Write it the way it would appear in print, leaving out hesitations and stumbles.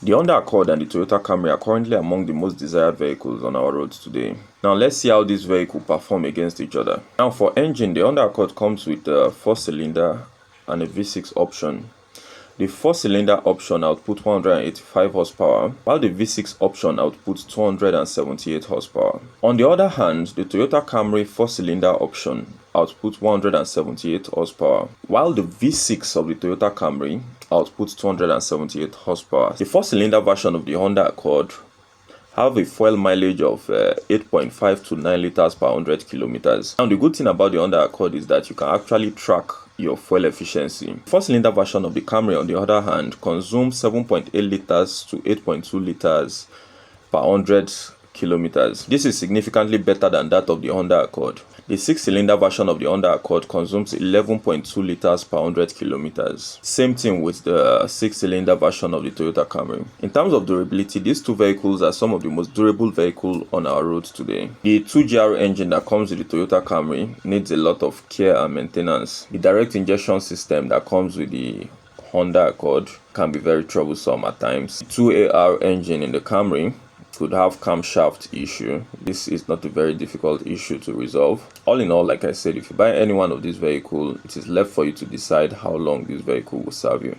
The Honda Accord and the Toyota Camry are currently among the most desired vehicles on our roads today. Now let's see how this vehicle perform against each other. Now for engine, the Honda Accord comes with a 4-cylinder and a V6 option. The 4-cylinder option outputs 185 horsepower, while the V6 option outputs 278 horsepower. On the other hand, the Toyota Camry 4-cylinder option outputs 178 horsepower, while the V6 of the Toyota Camry outputs 278 horsepower. The 4-cylinder version of the Honda Accord have a fuel mileage of 8.5 to 9 liters per 100 kilometers. Now the good thing about the Honda Accord is that you can actually track your fuel efficiency. The 4-cylinder version of the Camry, on the other hand, consumes 7.8 liters to 8.2 liters per 100 kilometers. This is significantly better than that of the Honda Accord. The 6-cylinder version of the Honda Accord consumes 11.2 liters per 100 kilometers. Same thing with the 6-cylinder version of the Toyota Camry. In terms of durability, these two vehicles are some of the most durable vehicles on our roads today. The 2GR engine that comes with the Toyota Camry needs a lot of care and maintenance. The direct injection system that comes with the Honda Accord can be very troublesome at times. The 2AR engine in the Camry could have camshaft issue. This is not a very difficult issue to resolve. All in all, like I said, if you buy any one of these vehicles, it is left for you to decide how long this vehicle will serve you.